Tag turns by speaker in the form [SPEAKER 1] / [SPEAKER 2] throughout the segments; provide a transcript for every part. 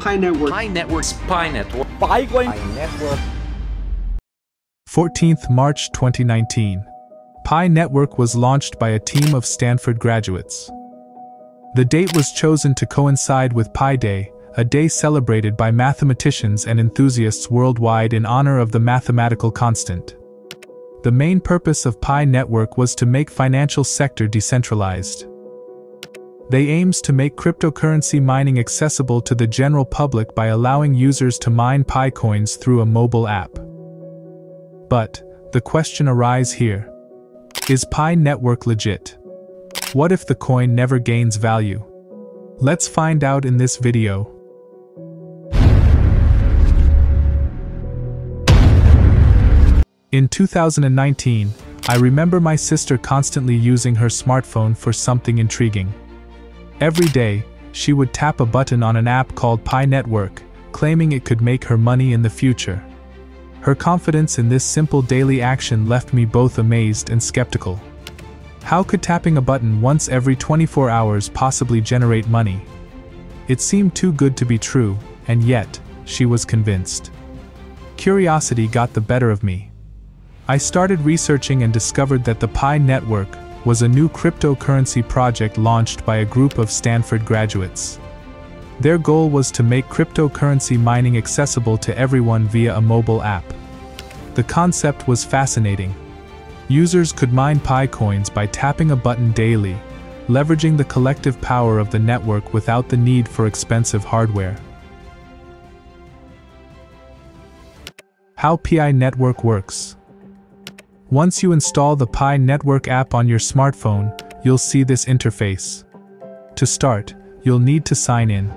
[SPEAKER 1] Pi Network.
[SPEAKER 2] Pi Network.
[SPEAKER 3] Pi Network.
[SPEAKER 4] Pi
[SPEAKER 3] Network.
[SPEAKER 5] 14th March 2019. Pi Network was launched by a team of Stanford graduates. The date was chosen to coincide with Pi Day, a day celebrated by mathematicians and enthusiasts worldwide in honor of the mathematical constant. The main purpose of Pi Network was to make financial sector decentralized. They aims to make cryptocurrency mining accessible to the general public by allowing users to mine Pi coins through a mobile app. But the question arises here. Is Pi Network legit? What if the coin never gains value? Let's find out in this video. In 2019, I remember my sister constantly using her smartphone for something intriguing. Every day, she would tap a button on an app called Pi Network, claiming it could make her money in the future. Her confidence in this simple daily action left me both amazed and skeptical. How could tapping a button once every 24 hours possibly generate money? It seemed too good to be true, and yet, she was convinced. Curiosity got the better of me. I started researching and discovered that the Pi Network was a new cryptocurrency project launched by a group of Stanford graduates. Their goal was to make cryptocurrency mining accessible to everyone via a mobile app. The concept was fascinating. Users could mine Pi coins by tapping a button daily, leveraging the collective power of the network without the need for expensive hardware. How Pi Network works. Once you install the Pi Network app on your smartphone, you'll see this interface. To start, you'll need to sign in.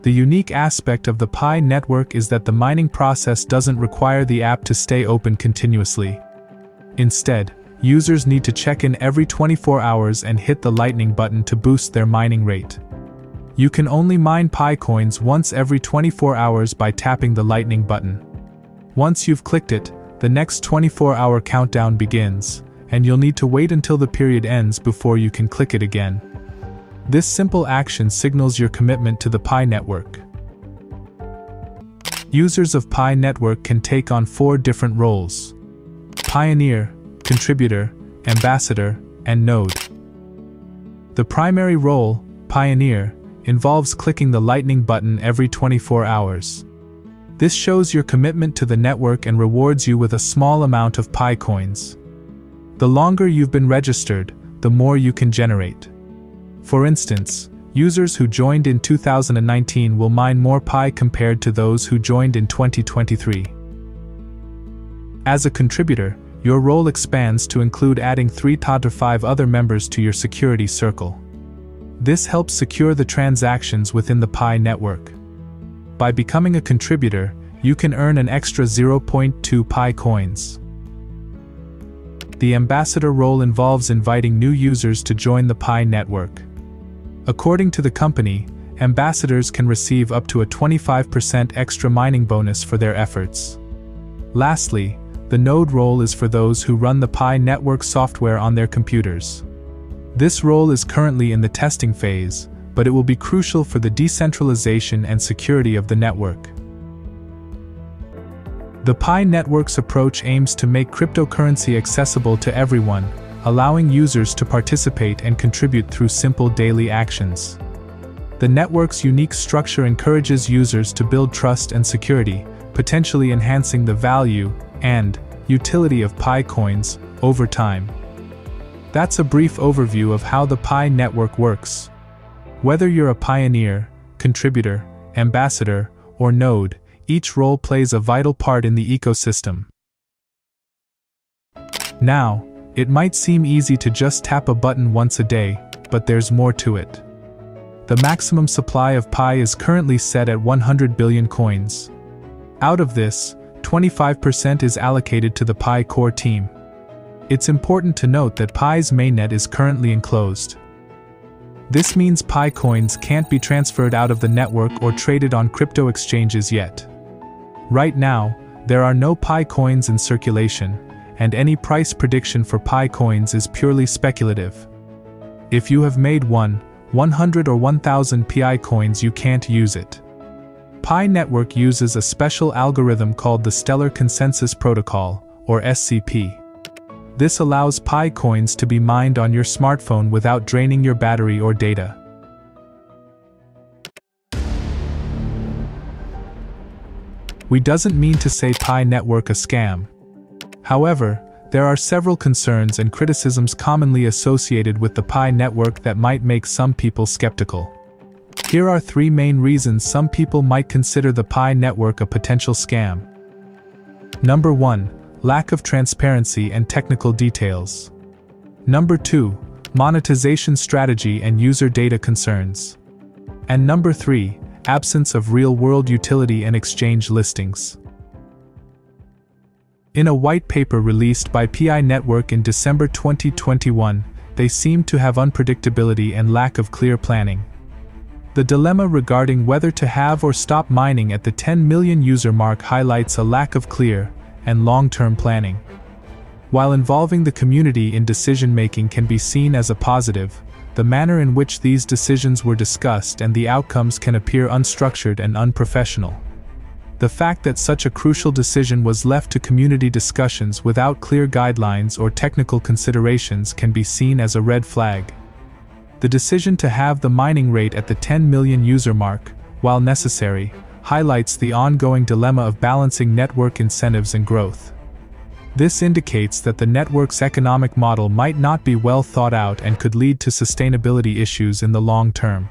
[SPEAKER 5] The unique aspect of the Pi Network is that the mining process doesn't require the app to stay open continuously. Instead, users need to check in every 24 hours and hit the lightning button to boost their mining rate. You can only mine Pi coins once every 24 hours by tapping the lightning button. Once you've clicked it, the next 24-hour countdown begins, and you'll need to wait until the period ends before you can click it again. This simple action signals your commitment to the Pi Network. Users of Pi Network can take on 4 different roles: Pioneer, Contributor, Ambassador, and Node. The primary role, Pioneer, involves clicking the lightning button every 24 hours. This shows your commitment to the network and rewards you with a small amount of Pi coins. The longer you've been registered, the more you can generate. For instance, users who joined in 2019 will mine more Pi compared to those who joined in 2023. As a contributor, your role expands to include adding 3 to 5 other members to your security circle. This helps secure the transactions within the Pi Network. By becoming a contributor, you can earn an extra 0.2 Pi coins. The ambassador role involves inviting new users to join the Pi Network. According to the company, ambassadors can receive up to a 25% extra mining bonus for their efforts. Lastly, the node role is for those who run the Pi Network software on their computers. This role is currently in the testing phase, but it will be crucial for the decentralization and security of the network. The Pi Network's approach aims to make cryptocurrency accessible to everyone, allowing users to participate and contribute through simple daily actions. The network's unique structure encourages users to build trust and security, potentially enhancing the value and utility of Pi coins over time. That's a brief overview of how the Pi Network works. Whether you're a pioneer, contributor, ambassador, or node, each role plays a vital part in the ecosystem. Now, it might seem easy to just tap a button once a day, but there's more to it. The maximum supply of Pi is currently set at 100 billion coins. Out of this, 25% is allocated to the Pi core team. It's important to note that Pi's mainnet is currently enclosed. This means Pi coins can't be transferred out of the network or traded on crypto exchanges yet. Right now, there are no Pi coins in circulation, and any price prediction for Pi coins is purely speculative. If you have made 100 or 1000 Pi coins, you can't use it. Pi network uses a special algorithm called the Stellar Consensus Protocol, or SCP. This allows Pi coins to be mined on your smartphone without draining your battery or data. We doesn't mean to say Pi network a scam. However, there are several concerns and criticisms commonly associated with the Pi network that might make some people skeptical. Here are 3 main reasons some people might consider the Pi network a potential scam. Number 1. Lack of transparency and technical details. Number 2. Monetization strategy and user data concerns. And number 3. Absence of real-world utility and exchange listings. In a white paper released by Pi Network in December 2021, they seem to have unpredictability and lack of clear planning. The dilemma regarding whether to have or stop mining at the 10 million user mark highlights a lack of clear and long-term planning. While involving the community in decision-making can be seen as a positive, the manner in which these decisions were discussed and the outcomes can appear unstructured and unprofessional. The fact that such a crucial decision was left to community discussions without clear guidelines or technical considerations can be seen as a red flag. The decision to have the mining rate at the 10 million user mark, while necessary, highlights the ongoing dilemma of balancing network incentives and growth. This indicates that the network's economic model might not be well thought out and could lead to sustainability issues in the long term.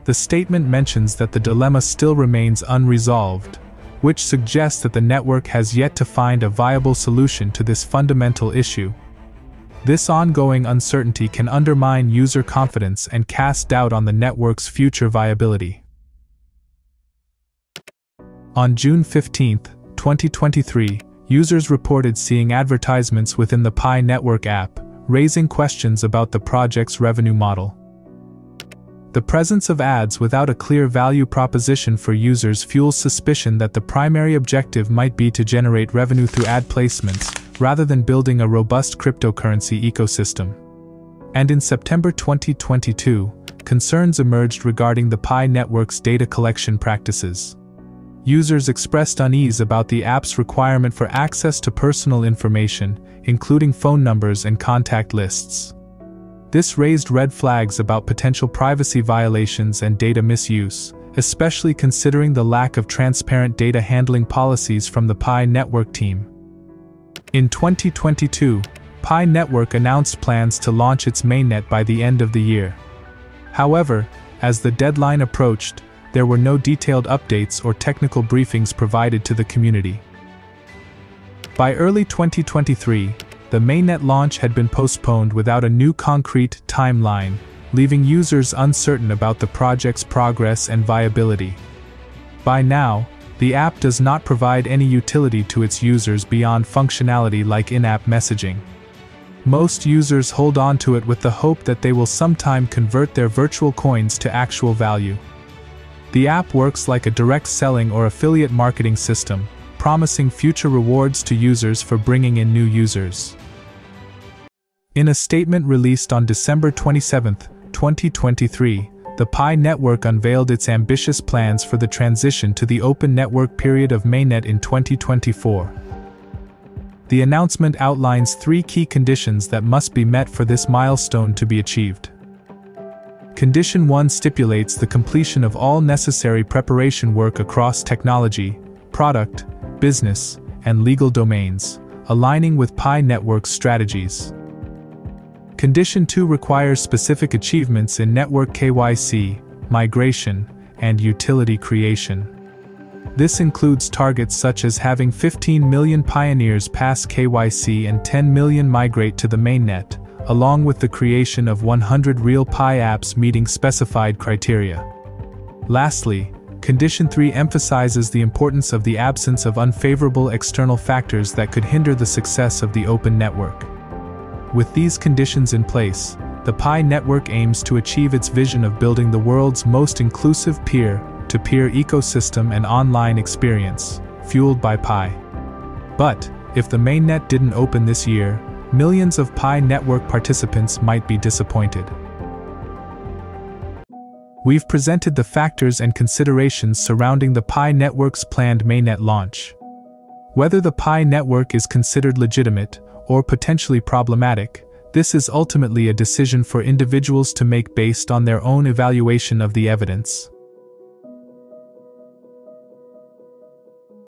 [SPEAKER 5] The statement mentions that the dilemma still remains unresolved, which suggests that the network has yet to find a viable solution to this fundamental issue. This ongoing uncertainty can undermine user confidence and cast doubt on the network's future viability. On June 15, 2023, users reported seeing advertisements within the Pi Network app, raising questions about the project's revenue model. The presence of ads without a clear value proposition for users fuels suspicion that the primary objective might be to generate revenue through ad placements, rather than building a robust cryptocurrency ecosystem. And in September 2022, concerns emerged regarding the Pi network's data collection practices. Users expressed unease about the app's requirement for access to personal information, including phone numbers and contact lists. This raised red flags about potential privacy violations and data misuse, especially considering the lack of transparent data handling policies from the Pi network team. In 2022, Pi Network announced plans to launch its mainnet by the end of the year. However, as the deadline approached, there were no detailed updates or technical briefings provided to the community. By early 2023, the mainnet launch had been postponed without a new concrete timeline, leaving users uncertain about the project's progress and viability. By now, the app does not provide any utility to its users beyond functionality like in-app messaging. Most users hold on to it with the hope that they will sometime convert their virtual coins to actual value. The app works like a direct selling or affiliate marketing system, promising future rewards to users for bringing in new users. In a statement released on December 27, 2023, the Pi Network unveiled its ambitious plans for the transition to the open network period of mainnet in 2024. The announcement outlines 3 key conditions that must be met for this milestone to be achieved. Condition 1 stipulates the completion of all necessary preparation work across technology, product, business, and legal domains, aligning with Pi Network's strategies. Condition 2 requires specific achievements in network KYC, migration, and utility creation. This includes targets such as having 15 million pioneers pass KYC and 10 million migrate to the mainnet, along with the creation of 100 real Pi apps meeting specified criteria. Lastly, Condition 3 emphasizes the importance of the absence of unfavorable external factors that could hinder the success of the open network. With these conditions in place, the Pi Network aims to achieve its vision of building the world's most inclusive peer-to-peer ecosystem and online experience, fueled by Pi. But, if the mainnet didn't open this year, millions of Pi Network participants might be disappointed. We've presented the factors and considerations surrounding the Pi network's planned mainnet launch. Whether the Pi network is considered legitimate or potentially problematic, this is ultimately a decision for individuals to make based on their own evaluation of the evidence.